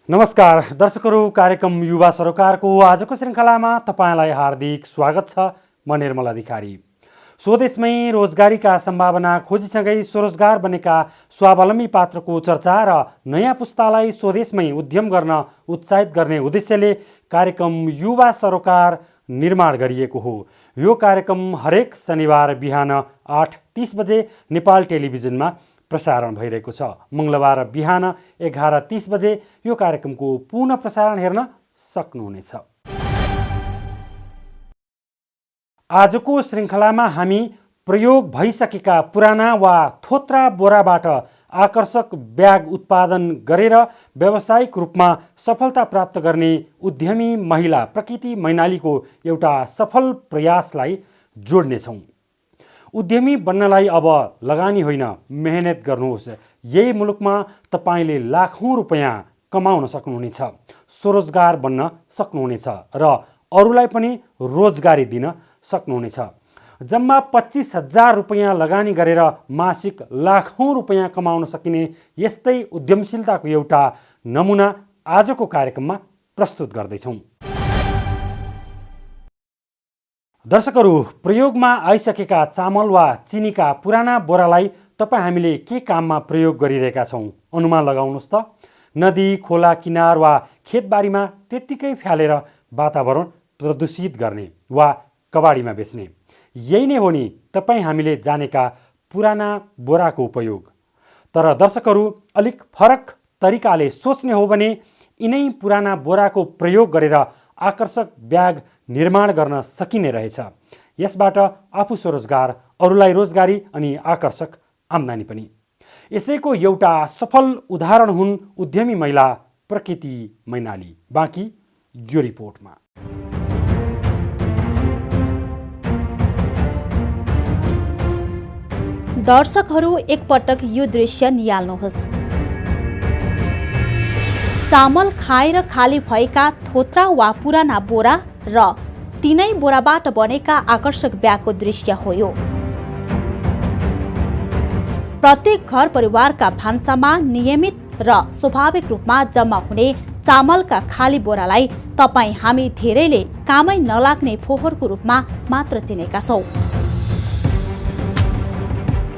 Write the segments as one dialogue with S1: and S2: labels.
S1: नमस्कार दर्शकहरू, कार्यक्रम युवा सरोकारको आजको श्रृङ्खलामा तपाईलाई हार्दिक स्वागत छ। म निर्मल अधिकारी। स्वदेशमै रोजगारीका सम्भावना खोजीसँगै स्वरोजगार बनेका स्वावलम्बी पात्रको चर्चा र नयाँ पुस्तालाई स्वदेशमै उद्यम गर्न उत्साहित गर्ने उद्देश्यले कार्यक्रम युवा सरोकार निर्माण गरिएको हो। यो कार्यक्रम हरेक शनिबार बिहान 8:30 बजे नेपाल टेलिभिजनमा प्रसारण भइरहेको छ। मङ्गलबार बिहान 11:30 बजे यो कार्यक्रमको पुनः प्रसारण हेर्न सक्नुहुनेछ। आजको श्रृङ्खलामा हामी प्रयोग भइसकेका पुराना वा थोत्रा बोराबाट आकर्षक ब्याग उत्पादन गरेर व्यावसायिक रूपमा सफलता प्राप्त गर्ने उद्यमी महिला प्रकृति मैनालीको एउटा सफल प्रयासलाई जोड्नेछौँ। उद्यमी बन्नलाई अब लगानी होइन, मेहनत गर्नुहोस्। यही मुलुकमा तपाईले लाखौँ रुपैयाँ कमाउन सक्नुहुनेछ, स्वरोजगार बन्न सक्नुहुनेछ र अरूलाई पनि रोजगारी दिन सक्नुहुनेछ। जम्मा 25,000 रुपैयाँ लगानी गरेर मासिक लाखौँ रुपैयाँ कमाउन सकिने यस्तै उद्यमशीलताको एउटा नमुना आजको कार्यक्रममा प्रस्तुत गर्दैछौँ। दर्शकहरू, प्रयोगमा आइसकेका चामल वा चिनीका पुराना बोरालाई हामीले के काममा प्रयोग गरिरहेका छौँ अनुमान लगाउनुहोस् त। नदी, खोला किनार वा खेतबारीमा त्यत्तिकै फ्यालेर वातावरण प्रदूषित गर्ने वा कबाडीमा बेच्ने, यही नै हो नि हामीले जानेका पुराना बोराको उपयोग। तर दर्शकहरू, अलिक फरक तरिकाले सोच्ने हो भने यिनै पुराना बोराको प्रयोग गरेर आकर्षक ब्याग निर्माण गर्न सकिने रहेछ। यसबाट आफू स्वरोजगार, अरूलाई रोजगारी अनि आकर्षक आम्दानी पनि। यसैको एउटा सफल उदाहरण हुन् उद्यमी महिला प्रकृति मैनाली। बाँकी यो रिपोर्टमा।
S2: दर्शकहरू, एकपटक यो दृश्य निहाल्नुहोस्। चामल खाएर खाली भएका थोत्रा वा पुराना बोरा र तिनै बोराबाट बनेका आकर्षक ब्यागको दृश्य हो यो। प्रत्येक घर परिवारका भान्सामा नियमित र स्वाभाविक रूपमा जम्मा हुने चामलका खाली बोरालाई हामी धेरैले कामै नलाग्ने फोहोरको रूपमा मात्र चिनेका छौँ।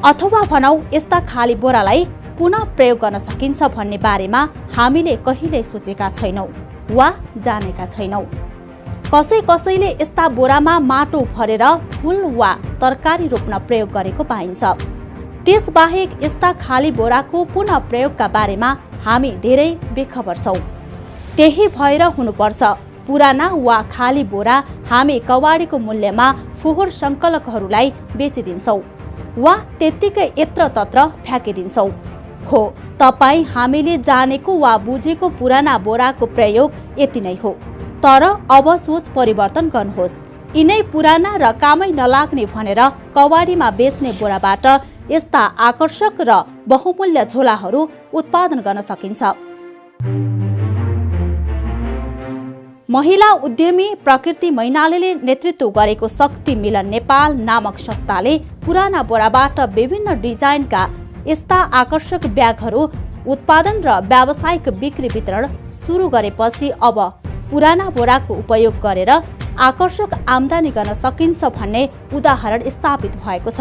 S2: अथवा भनौँ, यस्ता खाली बोरालाई पुनः प्रयोग गर्न सकिन्छ भन्ने बारेमा हामीले कहिल्यै सोचेका छैनौँ वा जानेका छैनौँ। कसैले यस्ता बोरामा माटो भरेर फुल वा तरकारी रोप्न प्रयोग गरेको पाइन्छ। त्यसबाहेक यस्ता खाली बोराको पुनः प्रयोगका बारेमा हामी धेरै बेखबर छौँ। त्यही भएर हुनुपर्छ पुराना वा खाली बोरा हामी कवाडीको मूल्यमा फोहोर संकलकहरूलाई बेचिदिन्छौँ वा त्यत्तिकै यत्रतत्र फ्याँकिदिन्छौँ। हो, हामीले जानेको वा बुझेको पुराना बोराको प्रयोग यति नै हो। तर अब सोच परिवर्तन गर्नुहोस्। यिनै पुराना र कामै नलाग्ने भनेर कवाडीमा बेच्ने बोराबाट यस्ता आकर्षक र बहुमूल्य झोलाहरू उत्पादन गर्न सकिन्छ। महिला उद्यमी प्रकृति मैनालीले नेतृत्व गरेको शक्ति मिलन नेपाल नामक संस्थाले पुराना बोराबाट विभिन्न डिजाइनका यस्ता आकर्षक ब्यागहरू उत्पादन र व्यावसायिक बिक्री वितरण सुरु गरेपछि अब पुराना बोराको उपयोग गरेर आकर्षक आम्दानी गर्न सकिन्छ भन्ने उदाहरण स्थापित भएको छ।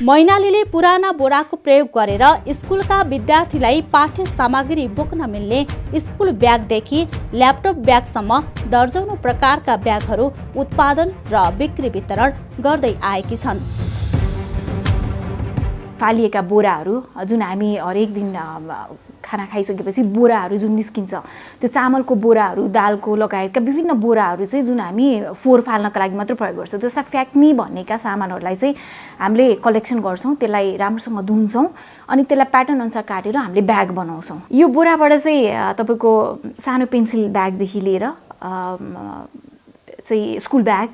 S2: मैनालीले पुराना बोराको प्रयोग गरेर स्कुलका विद्यार्थीलाई पाठ्य सामग्री बोक्न मिल्ने स्कुल ब्यागदेखि ल्यापटप ब्यागसम्म दर्जनौं प्रकारका ब्यागहरू उत्पादन र बिक्री वितरण गर्दै आएकी छन्।
S3: फालिएका बोराहरू जुन हामी हरेक दिन खाना खाइसकेपछि बोराहरू जुन निस्किन्छ, त्यो चामलको बोराहरू, दालको लगायतका विभिन्न बोराहरू चाहिँ जुन हामी फोहोर फाल्नका लागि मात्र प्रयोग गर्छौँ, त्यसलाई फ्याक्ने भन्नेका सामानहरूलाई चाहिँ हामीले कलेक्सन गर्छौँ, त्यसलाई राम्रोसँग धुन्छौँ अनि त्यसलाई प्याटर्न अनुसार काटेर हामीले ब्याग बनाउँछौँ। यो बोराबाट चाहिँ तपाईँको सानो पेन्सिल ब्यागदेखि लिएर चाहिँ स्कुल ब्याग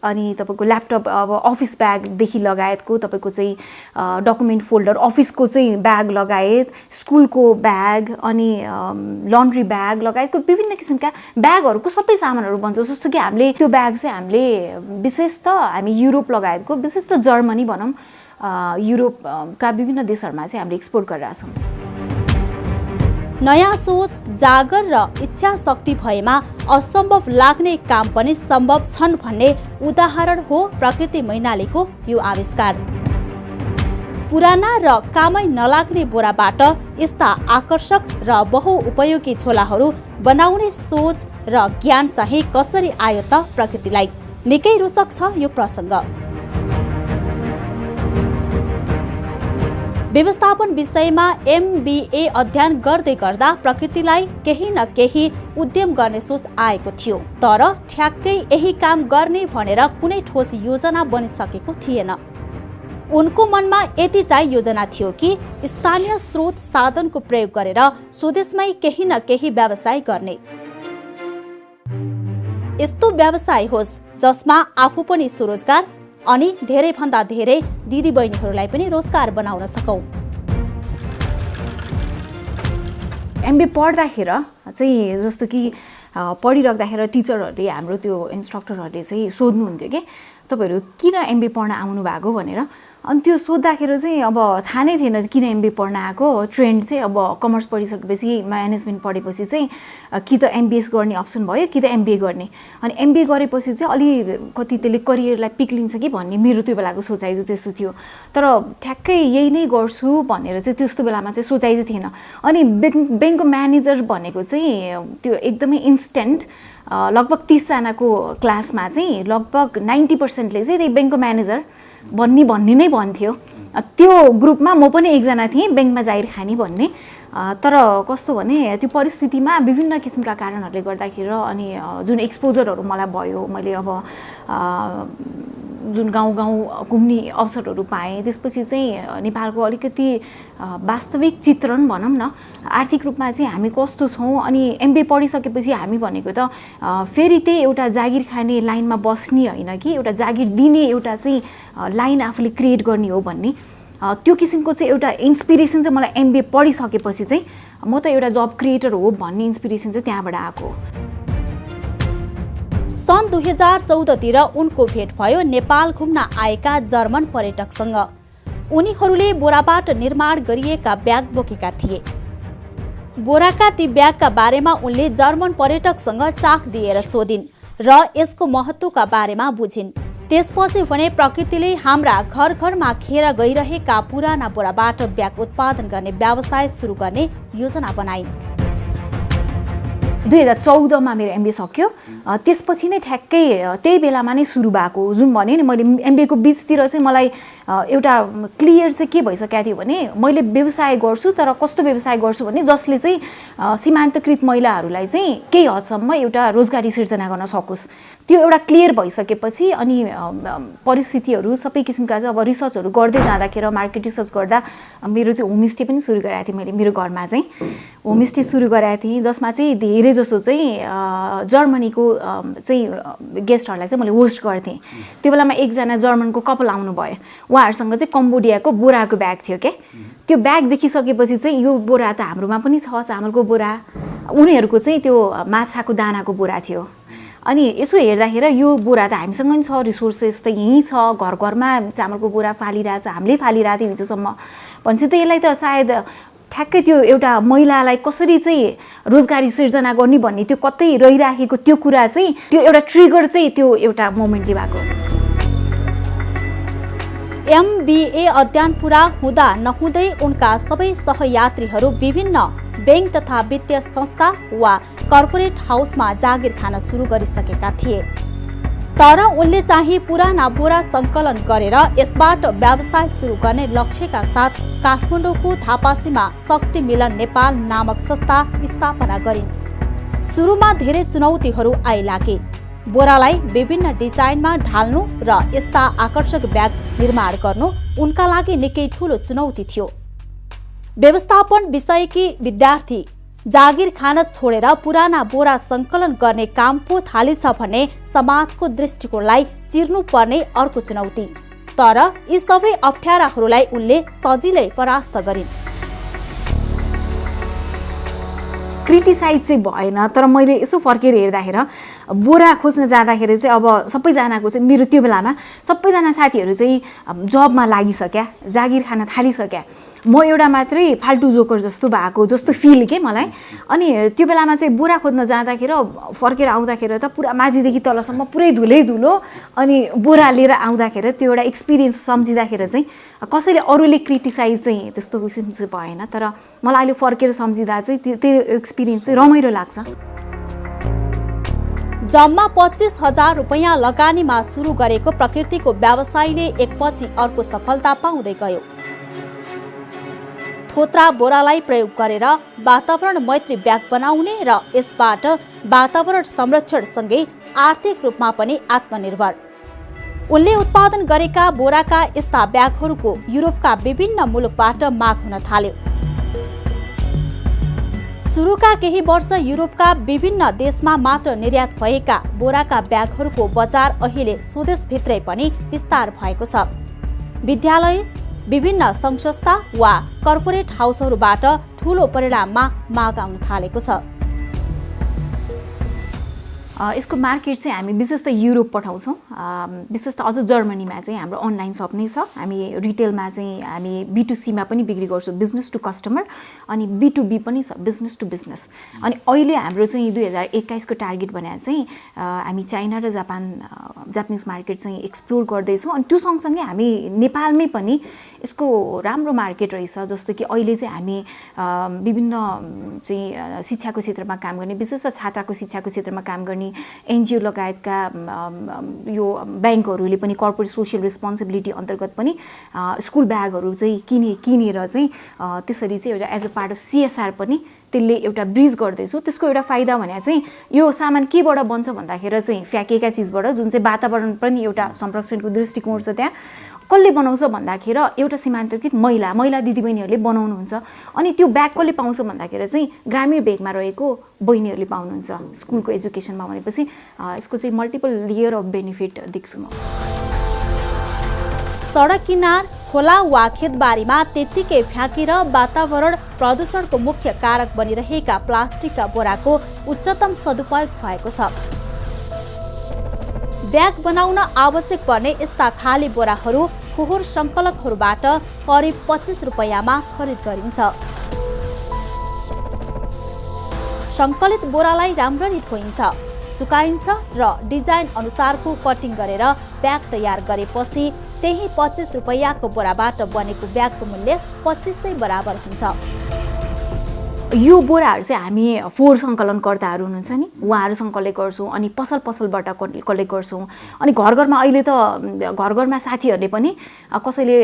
S3: अनि तपाईँको ल्यापटप, अब अफिस ब्यागदेखि लगायतको तपाईँको चाहिँ डकुमेन्ट फोल्डर, अफिसको चाहिँ ब्याग लगायत स्कुलको ब्याग अनि लन्ड्री ब्याग लगायतको विभिन्न किसिमका ब्यागहरूको सबै सामानहरू बन्छ। जस्तो कि हामीले त्यो ब्याग चाहिँ हामीले विशेष त हामी युरोप लगायतको, विशेष त जर्मनी भनौँ, युरोपका विभिन्न देशहरूमा चाहिँ हामीले एक्सपोर्ट गरिरहेछौँ।
S2: नयाँ सोच, जागर र इच्छा शक्ति भएमा असम्भव लाग्ने काम पनि सम्भव छन् भन्ने उदाहरण हो प्रकृति मैनालीको यो आविष्कार। पुराना र कामै नलाग्ने बोराबाट यस्ता आकर्षक र बहुउपयोगी झोलाहरू बनाउने सोच र ज्ञान चाहिँ कसरी आयो त प्रकृतिलाई? निकै रोचक छ यो प्रसङ्ग। व्यवस्थापन विषयमा MBA अध्ययन गर्दै गर्दा प्रकृतिलाई केही न केही उद्यम गर्ने सोच आएको थियो, तर ठ्याक्कै यही काम गर्ने भनेर कुनै ठोस योजना बनिसकेको थिएन। उनको मनमा यति चाहिँ योजना थियो कि स्थानीय स्रोत साधनको प्रयोग गरेर स्वदेशमै केही न केही व्यवसाय गर्ने। यस्तो व्यवसाय होस् जसमा आफू पनि स्वरोजगार अनि धेरैभन्दा धेरै दिदीबहिनीहरूलाई पनि रोजगार बनाउन सकौँ।
S3: MBA पढ्दाखेरि चाहिँ जस्तो कि पढिराख्दाखेरि टिचरहरूले हाम्रो त्यो इन्स्ट्रक्टरहरूले चाहिँ सोध्नुहुन्थ्यो कि तपाईँहरू किन MBA पढ्न आउनु भएको भनेर। अनि त्यो सोद्धाखेरि चाहिँ अब थाहा नै थिएन किन MBA पढ्न आएको। ट्रेन्ड चाहिँ अब कमर्स पढिसकेपछि म्यानेजमेन्ट पढेपछि चाहिँ कि त MBS गर्ने अप्सन भयो कि त MBA गर्ने। अनि MBA गरेपछि चाहिँ अलि कति त्यसले करियरलाई पिक लिन्छ कि भन्ने मेरो त्यो बेलाको सोचाइ चाहिँ त्यस्तो थियो। तर ठ्याक्कै यही नै गर्छु भनेर चाहिँ त्यस्तो बेलामा चाहिँ सोचाइ चाहिँ थिएन। अनि ब्याङ्कको म्यानेजर भनेको चाहिँ त्यो एकदमै इन्स्ट्यान्ट लगभग 30 जनाको क्लासमा चाहिँ लगभग 90%ले चाहिँ त्यही ब्याङ्कको म्यानेजर भन्ने नै भन्थ्यो। त्यो ग्रुपमा म पनि एकजना थिएँ ब्याङ्कमा जागिर खाने भन्ने। तर कस्तो भने त्यो परिस्थितिमा विभिन्न किसिमका कारणहरूले गर्दाखेरि अनि जुन एक्सपोजरहरू मलाई भयो, मैले अब जुन गाउँ गाउँ घुम्ने अवसरहरू पाएँ, त्यसपछि चाहिँ नेपालको अलिकति वास्तविक चित्रण भनौँ न, आर्थिक रूपमा चाहिँ हामी कस्तो छौँ। अनि MBA पढिसकेपछि हामी भनेको त फेरि त्यही एउटा जागिर खाने लाइनमा बस्ने होइन कि एउटा जागिर दिने एउटा चाहिँ लाइन आफूले क्रिएट गर्ने हो भन्ने त्यो किसिमको चाहिँ एउटा इन्सपिरेसन चाहिँ मलाई MBA पढिसकेपछि चाहिँ म त एउटा जब क्रिएटर हो भन्ने इन्सपिरेसन चाहिँ त्यहाँबाट आएको।
S2: सन् 2014तिर उनको भेट भयो नेपाल घुम्न आएका जर्मन पर्यटकसँग। उनीहरूले बोराबाट निर्माण गरिएका ब्याग बोकेका थिए। बोराका ती ब्यागका बारेमा उनले जर्मन पर्यटकसँग चाख दिएर सोधिन् र यसको महत्त्वका बारेमा बुझिन्। त्यसपछि भने प्रकृतिले हाम्रा घर घरमा खेर गइरहेका पुराना बोराबाट ब्याग उत्पादन गर्ने व्यवसाय सुरु गर्ने योजना बनाइन्।
S3: 2014मा मेरो MBA सक्यो। त्यसपछि नै ठ्याक्कै त्यही बेलामा नै सुरु भएको। जुन भने नि मैले MBA को बिचतिर चाहिँ मलाई एउटा क्लियर चाहिँ के भइसकेको थियो भने मैले व्यवसाय गर्छु, तर कस्तो व्यवसाय गर्छु भने जसले चाहिँ सीमान्तकृत महिलाहरूलाई चाहिँ केही हदसम्म एउटा रोजगारी सिर्जना गर्न सकोस्। त्यो एउटा क्लियर भइसकेपछि अनि परिस्थितिहरू सबै किसिमका चाहिँ अब रिसर्चहरू गर्दै जाँदाखेरि मार्केट रिसर्च गर्दा मेरो चाहिँ होमस्टे पनि सुरु गरेको थिएँ। मैले मेरो घरमा चाहिँ होमस्टे सुरु गरेको थिएँ जसमा चाहिँ धेरै जसो चाहिँ जर्मनीको चाहिँ गेस्टहरूलाई चाहिँ मैले होस्ट गर्थेँ। त्यो बेलामा एकजना जर्मनको कपल आउनुभयो। उहाँहरूसँग चाहिँ कम्बोडियाको बोराको ब्याग थियो क्या। त्यो ब्याग देखिसकेपछि चाहिँ यो बोरा त हाम्रोमा पनि छ, चामलको बोरा। उनीहरूको चाहिँ त्यो माछाको दानाको बोरा थियो। अनि यसो हेर्दाखेरि यो बोरा त हामीसँग पनि छ, रिसोर्सेस त यहीँ छ, घर घरमा चामलको बोरा फालिरहेछ, हामीले फालिरहेको थियौँ हिजोसम्म भनेपछि त यसलाई त सायद ठ्याक्कै त्यो एउटा महिलालाई कसरी चाहिँ रोजगारी सिर्जना गर्ने भन्ने त्यो कतै रहिराखेको त्यो कुरा चाहिँ त्यो एउटा ट्रिगर चाहिँ त्यो एउटा मोमेन्टले भएको।
S2: MBA अध्ययन पुरा हुँदा नहुँदै उनका सबै सहयात्रीहरू विभिन्न ब्याङ्क तथा वित्तीय संस्था वा कर्पोरेट हाउसमा जागिर खान सुरु गरिसकेका थिए। तर उनले चाहिँ पुराना बोरा सङ्कलन गरेर यसबाट व्यवसाय सुरु गर्ने लक्ष्यका साथ काठमाडौँको थापासीमा शक्ति मिलन नेपाल नामक संस्था स्थापना गरिन्। सुरुमा धेरै चुनौतीहरू आइलागे। बोरालाई विभिन्न डिजाइनमा ढाल्नु र यस्ता आकर्षक ब्याग निर्माण गर्नु उनका लागि निकै ठूलो चुनौती थियो। व्यवस्थापन विषयकी विद्यार्थी जागिर खान छोडेर पुराना बोरा सङ्कलन गर्ने काम पो थालेछ भन्ने समाजको दृष्टिकोणलाई चिर्नु पर्ने अर्को चुनौती। तर यी सबै अप्ठ्याराहरूलाई उनले सजिलै परास्त गरिन्।
S3: क्रिटिसाइज चाहिँ भएन, तर मैले यसो फर्केर हेर्दाखेरि बोरा खोज्न जाँदाखेरि चाहिँ अब सबैजनाको चाहिँ मेरो त्यो बेलामा सबैजना साथीहरू चाहिँ जबमा लागिसक्या, जागिर खान थालिसक्या। म एउटा मात्रै फाल्टु जोकर जस्तो भएको जस्तो फिल के मलाई। अनि त्यो बेलामा चाहिँ बोरा खोज्न जाँदाखेरि फर्केर आउँदाखेरि त पुरा माथिदेखि तलसम्म पुरै धुलै धुलो, अनि बोरा लिएर आउँदाखेरि त्यो एउटा एक्सपिरियन्स सम्झिँदाखेरि चाहिँ कसैले अरूले क्रिटिसाइज चाहिँ त्यस्तो किसिम चाहिँ भएन, तर मलाई अहिले फर्केर सम्झिँदा चाहिँ त्यो एक्सपिरियन्स चाहिँ रमाइलो लाग्छ।
S2: जम्मा 25,000 रुपैयाँ लगानीमा सुरु गरेको प्रकृतिको व्यवसायले एकपछि अर्को सफलता पाउँदै गयो। थोत्रा बोरालाई प्रयोग गरेर वातावरण मैत्री ब्याग बनाउने र यसबाट वातावरण संरक्षणसँगै आर्थिक रूपमा पनि आत्मनिर्भर। उनले उत्पादन गरेका बोराका यस्ता ब्यागहरूको युरोपका विभिन्न मुलुकबाट माग हुन थाल्यो। सुरुका केही वर्ष युरोपका विभिन्न देशमा मात्र निर्यात भएका बोराका ब्यागहरूको बजार अहिले स्वदेशभित्रै पनि विस्तार भएको छ। विद्यालय, विभिन्न सङ्घ-संस्था वा कर्पोरेट हाउसहरूबाट ठूलो परिणाममा माग आउन थालेको छ।
S3: यसको मार्केट चाहिँ हामी विशेष त युरोप पठाउँछौँ, विशेष त अझ जर्मनीमा चाहिँ हाम्रो अनलाइन सप नै छ। हामी रिटेलमा चाहिँ हामी B2C मा पनि बिक्री गर्छौँ, बिजनेस टु कस्टमर, अनि B2B पनि छ, बिजनेस टु बिजनेस। अनि अहिले हाम्रो चाहिँ 2021 को टार्गेट भनेर चाहिँ हामी चाइना र जापानिज मार्केट चाहिँ एक्सप्लोर गर्दैछौँ। अनि त्यो सँगसँगै हामी नेपालमै पनि यसको राम्रो मार्केट रहेछ। जस्तो कि अहिले चाहिँ हामी विभिन्न चाहिँ शिक्षाको क्षेत्रमा काम गर्ने, विशेष छात्राको शिक्षाको क्षेत्रमा काम गर्ने एनजिओ लगायतका यो ब्याङ्कहरूले पनि कर्पोरेट सोसियल रेस्पोन्सिबिलिटी अन्तर्गत पनि स्कुल ब्यागहरू चाहिँ किनेर चाहिँ त्यसरी चाहिँ एउटा as a part of CSR पनि त्यसले एउटा ब्रिज गर्दैछु। त्यसको एउटा फाइदा भने चाहिँ यो सामान केबाट बन्छ भन्दाखेरि चाहिँ फ्याँकेका चिजबाट, जुन चाहिँ वातावरण पनि एउटा संरक्षणको दृष्टिकोण छ। त्यहाँ कसले बनाउँछ भन्दाखेरि एउटा सीमान्तकृत महिला दिदीबहिनीहरूले बनाउनुहुन्छ। अनि त्यो ब्याग कसले पाउँछ भन्दाखेरि चाहिँ ग्रामीण भेगमा रहेको बहिनीहरूले पाउनुहुन्छ स्कुलको एजुकेसनमा। भनेपछि यसको चाहिँ मल्टिपल लेयर अफ बेनिफिट देख्छु म।
S2: सडक किनार, खोला वा खेतबारीमा त्यत्तिकै फ्याँकेर वातावरण प्रदूषणको मुख्य कारक बनिरहेका प्लास्टिकका बोराको उच्चतम सदुपयोग भएको छ। ब्याग बनाउन आवश्यक पर्ने यस्ता खाली बोराहरू फोहोर संकलकहरूबाट करिब 25 रुपैयाँमा खरिद गरिन्छ। सङ्कलित बोरालाई राम्ररी धोइन्छ, सुकाइन्छ र डिजाइन अनुसारको कटिङ गरेर ब्याग तयार गरेपछि त्यही 25 रुपैयाँको बोराबाट बनेको ब्यागको मूल्य 2500 बराबर हुन्छ।
S3: यो बोराहरू चाहिँ हामी फोहोर सङ्कलनकर्ताहरू हुनुहुन्छ नि, उहाँहरूसँग कलेक्ट गर्छौँ। अनि पसलबाट कलेक्ट गर्छौँ। अनि घरमा अहिले त घरमा साथीहरूले पनि कसैले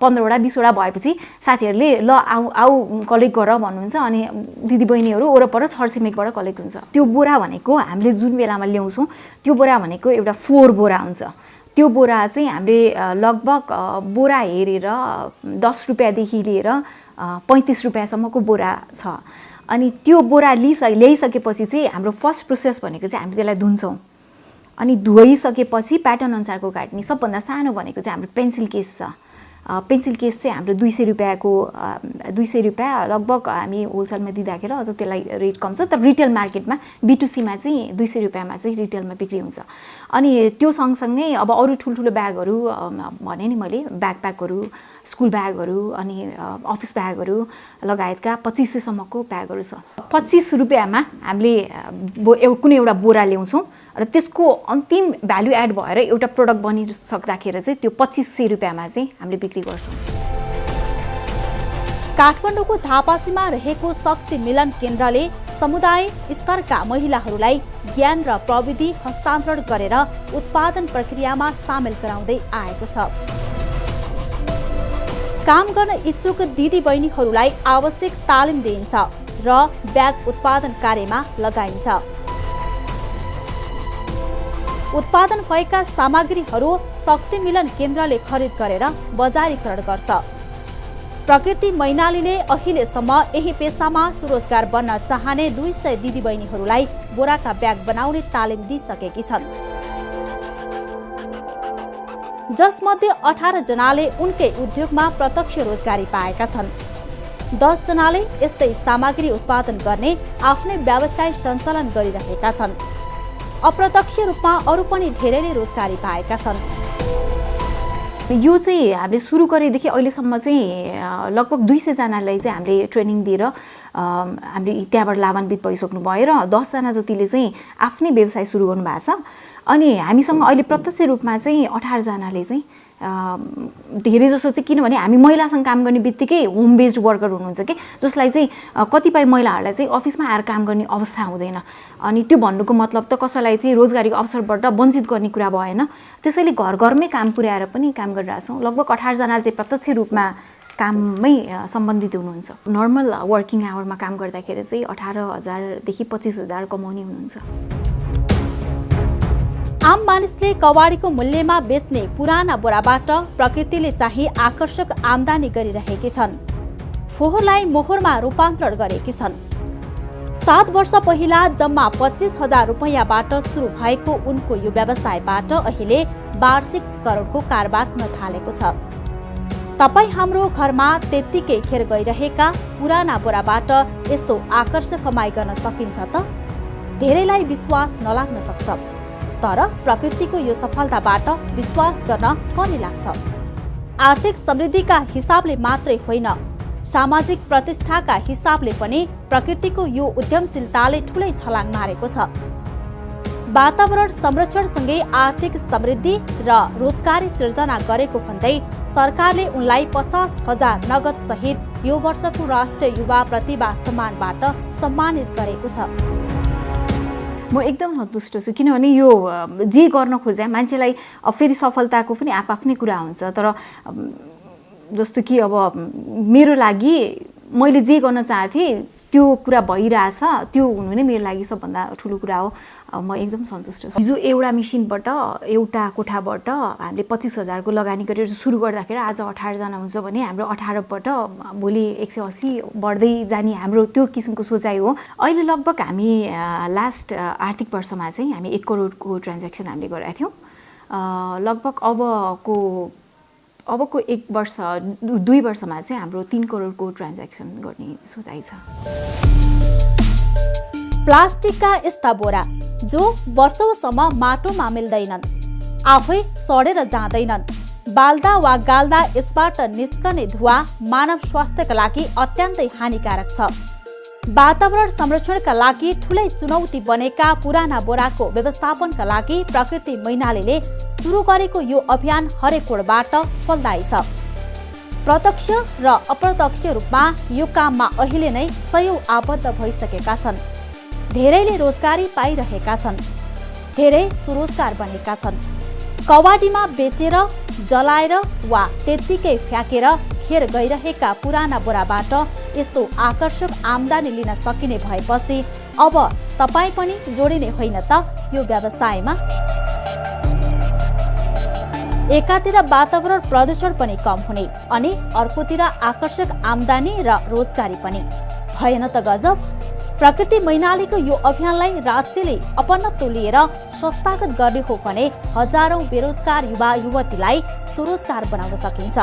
S3: 15वटा 20वटा भएपछि साथीहरूले ल आऊ कलेक्ट गर भन्नुहुन्छ। अनि दिदीबहिनीहरू वरपर छरछिमेकबाट कलेक्ट हुन्छ। त्यो बोरा भनेको हामीले जुन बेलामा ल्याउँछौँ त्यो बोरा भनेको एउटा 4 बोरा हुन्छ। त्यो बोरा चाहिँ हामीले लगभग बोरा हेरेर 10 रुपियाँदेखि लिएर 35 रुपियाँसम्मको बोरा छ। अनि त्यो बोरा ल्याइसकेपछि चाहिँ हाम्रो फर्स्ट प्रोसेस भनेको चाहिँ हामीले त्यसलाई धुन्छौँ। अनि धोइसकेपछि प्याटर्न अनुसारको काट्ने। सबभन्दा सानो भनेको चाहिँ हाम्रो पेन्सिल केस छ। पेन्सिल केस चाहिँ हाम्रो 200 रुपियाँको 200 रुपियाँ लगभग हामी होलसेलमा दिँदाखेरि अझ त्यसलाई रेट कम छ। तर रिटेल मार्केटमा B2C मा चाहिँ 200 रुपियाँमा चाहिँ रिटेलमा बिक्री हुन्छ। अनि त्यो सँगसँगै अब अरू ठुल्ठुलो ब्यागहरू भने नि मैले, ब्याकप्याकहरू, स्कुल ब्यागहरू, अनि अफिस ब्यागहरू लगायतका 2500 सम्मको ब्यागहरू छ। 25 रुपियाँमा हामीले कुनै एउटा बोरा ल्याउँछौँ र त्यसको अन्तिम भ्यालु एड भएर एउटा प्रोडक्ट बनिसक्दाखेरि चाहिँ त्यो 2500 रुपियाँमा चाहिँ हामीले बिक्री गर्छौँ।
S2: काठमाडौँको थापासीमा रहेको शक्ति मिलन केन्द्रले समुदाय स्तरका महिलाहरूलाई ज्ञान र प्रविधि हस्तान्तरण गरेर उत्पादन प्रक्रियामा सामेल गराउँदै आएको छ। काम गर्न इच्छुक दिदीबहिनीहरूलाई आवश्यक तालिम दिइन्छ र ब्याग उत्पादन कार्यमा लगाइन्छ। उत्पादन भएका सामग्रीहरू शक्ति मिलन केन्द्रले खरिद गरेर बजारीकरण गर्छ। प्रकृति मैनालीले अहिलेसम्म यही पेसामा स्वरोजगार बन्न चाहने 200 दिदीबहिनीहरूलाई बोराका ब्याग बनाउने तालिम दिइसकेकी छन्, जसमध्ये 18 जनाले उनकै उद्योगमा प्रत्यक्ष रोजगारी पाएका छन्। 10 जनाले यस्तै सामग्री उत्पादन गर्ने आफ्नै व्यवसाय सञ्चालन गरिरहेका छन्। अप्रत्यक्ष रूपमा अरू पनि धेरैले रोजगारी पाएका छन्।
S3: यो चाहिँ हामीले सुरु गरेदेखि अहिलेसम्म चाहिँ लगभग 200 जनालाई चाहिँ हामीले ट्रेनिङ दिएर हामीले त्यहाँबाट लाभान्वित भइसक्नु भयो र 10 जना जतिले चाहिँ आफ्नै व्यवसाय सुरु गर्नुभएको छ। अनि हामीसँग अहिले प्रत्यक्ष रूपमा चाहिँ 18 जनाले चाहिँ धेरै जसो चाहिँ, किनभने हामी महिलासँग काम गर्ने बित्तिकै होम बेस्ड वर्कर हुनुहुन्छ कि, जसलाई चाहिँ कतिपय महिलाहरूलाई चाहिँ अफिसमा आएर काम गर्ने अवस्था हुँदैन। अनि त्यो भन्नुको मतलब त कसैलाई चाहिँ रोजगारीको अवसरबाट वञ्चित गर्ने कुरा भएन। त्यसैले घर घरमै काम पुर्याएर पनि काम गरिरहेछौँ। लगभग 18 जना चाहिँ प्रत्यक्ष रूपमा काममै सम्बन्धित हुनुहुन्छ। नर्मल वर्किङ आवरमा काम गर्दाखेरि चाहिँ 18,000 देखि 25,000 कमाउने हुनुहुन्छ।
S2: आम मानिसले कवाडीको मूल्यमा बेच्ने पुराना बोराबाट प्रकृतिले चाहिँ आकर्षक आम्दानी गरिरहेकी छन्। फोहोरलाई मोहोरमा रूपान्तरण गरेकी छन्। 7 वर्ष पहिला जम्मा 25,000 रुपैयाँबाट सुरु भएको उनको यो व्यवसायबाट अहिले वार्षिक करोडको कारोबार हुन थालेको छ। तपाईँ हाम्रो घरमा त्यत्तिकै खेर गइरहेका पुराना बोराबाट यस्तो आकर्षक कमाइ गर्न सकिन्छ त? धेरैलाई विश्वास नलाग्न सक्छ, तर प्रकृतिको यो सफलताबाट विश्वास गर्न कति लाग्छ। आर्थिक समृद्धिका हिसाबले मात्रै होइन, सामाजिक प्रतिष्ठाका हिसाबले पनि प्रकृतिको यो उद्यमशीलताले ठूलै छलाङ मारेको छ। वातावरण संरक्षणसँगै आर्थिक समृद्धि र रोजगारी सिर्जना गरेको भन्दै सरकारले उनलाई 50,000 नगद सहित यो वर्षको राष्ट्रिय युवा प्रतिभा सम्मानबाट सम्मानित गरेको छ।
S3: म एकदम सन्तुष्ट छु, किनभने यो जे गर्न खोजे मान्छेलाई फेरि सफलताको पनि आफ्नै कुरा हुन्छ। तर जस्तो कि अब मेरो लागि मैले जे गर्न चाहेँ त्यो कुरा भइरहेछ, त्यो हुनु नै मेरो लागि सबभन्दा ठुलो कुरा हो। म एकदम सन्तुष्ट छु। हिजो एउटा मेसिनबाट, एउटा कोठाबाट हामीले 25,000 को लगानी गरेर सुरु गर्दाखेरि आज 18 जना हुन्छ भने हाम्रो 18बाट भोलि 180 बढ्दै जाने हाम्रो त्यो किसिमको सोचाइ हो। अहिले लगभग हामी लास्ट आर्थिक वर्षमा चाहिँ हामी 1 करोडको ट्रान्ज्याक्सन हामीले गरेका थियौँ। लगभग अबको 1 वर्ष 2 वर्षमा चाहिँ हाम्रो 3 करोडको ट्रान्ज्याक्सन गर्ने सोचाइ छ।
S2: प्लास्टिकका यस्ता बोरा जो वर्षौंसम्म माटोमा मिल्दैनन्, आफै सडेर जाँदैनन्, बाल्दा वा गाल्दा यसबाट निस्कने धुवा मानव स्वास्थ्यका लागि अत्यन्तै हानिकारक छ। वातावरण संरक्षणका लागि ठूलै चुनौती बनेका पुराना बोराको व्यवस्थापनका लागि प्रकृति मैनालीले सुरु गरेको यो अभियान हरेक कोणबाट फलदायी छ। प्रत्यक्ष र अप्रत्यक्ष रूपमा यो काममा अहिले नै सयौं आबद्ध भइसकेका छन्। धेरैले रोजगारी पाइरहेका छन्, धेरै स्वरोजगार बनेका छन्। कवाडीमा बेचेर, जलाएर वा त्यत्तिकै फ्याँकेर खेर गइरहेका पुराना बोराबाट यस्तो आकर्षक आम्दानी लिन सकिने भएपछि अब तपाईँ पनि जोडिने होइन त यो व्यवसायमा? एकातिर वातावरण प्रदूषण पनि कम हुने अनि अर्कोतिर आकर्षक आम्दानी र रोजगारी पनि। भएन त गजब? प्रकृति मैनालीको यो अभियानलाई राज्यले अपनत्व लिएर संस्थागत गर्ने हो भने हजारौं बेरोजगार युवा युवतीलाई स्वरोजगार बनाउन सकिन्छ।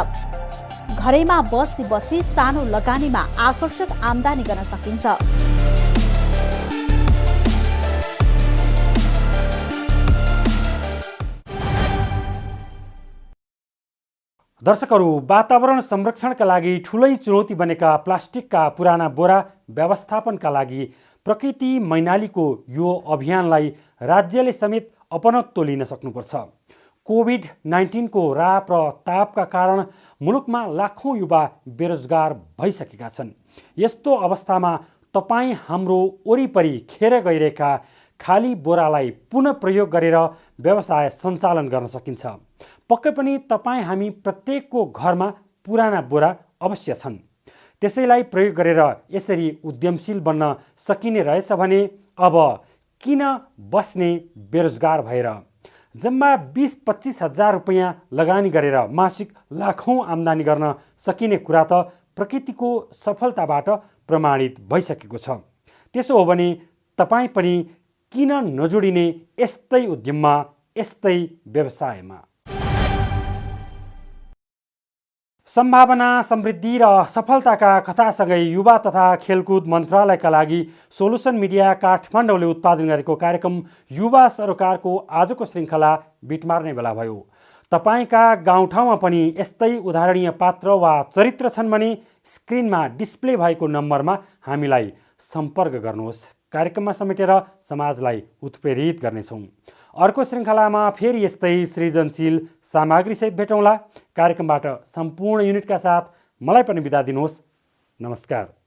S2: घरैमा बसी बसी सानो लगानीमा आकर्षक आम्दानी गर्न सकिन्छ।
S1: दर्शकहरू, वातावरण संरक्षणका लागि ठूलै चुनौती बनेका प्लास्टिकका पुराना बोरा व्यवस्थापनका लागि प्रकृति मैनालीको यो अभियानलाई राज्यले समेत अपनत्व लिन सक्नुपर्छ। कोभिड-19 को राप र तापका कारण मुलुकमा लाखौं युवा बेरोजगार भइसकेका छन्। यस्तो अवस्थामा तपाईँ हाम्रो वरिपरि खेर गइरहेका खाली बोरालाई पुनः प्रयोग गरेर व्यवसाय सञ्चालन गर्न सकिन्छ। पक्कै पनि तपाईँ हामी प्रत्येकको घरमा पुराना बोरा अवश्य छन्। त्यसैलाई प्रयोग गरेर यसरी उद्यमशील बन्न सकिने रहेछ भने अब किन बस्ने बेरोजगार भएर? जम्मा 20-25 हजार रुपैयाँ लगानी गरेर मासिक लाखौं आम्दानी गर्न सकिने कुरा त प्रकृतिको सफलताबाट प्रमाणित भइसकेको छ। त्यसो हो भने तपाईँ पनि किन नजोडिने यस्तै उद्यममा, यस्तै व्यवसायमा? सम्भावना, समृद्धि र सफलताका कथासँगै युवा तथा खेलकुद मन्त्रालयका लागि सोलुसन मिडिया काठमाडौँले उत्पादन गरेको कार्यक्रम युवा सरोकारको आजको श्रृङ्खला बिट मार्ने बेला भयो। तपाईँका गाउँठाउँमा पनि यस्तै उदाहरणीय पात्र वा चरित्र छन् भने स्क्रिनमा डिस्प्ले भएको नम्बरमा हामीलाई सम्पर्क गर्नुहोस्। कार्यक्रममा समेटेर समाजलाई उत्प्रेरित गर्नेछौँ। अर्को श्रृङ्खलामा फेरि यस्तै सृजनशील सामग्रीसहित भेटौँला। कार्यक्रमबाट सम्पूर्ण युनिटका साथ मलाई पनि बिदा दिनुहोस्। नमस्कार।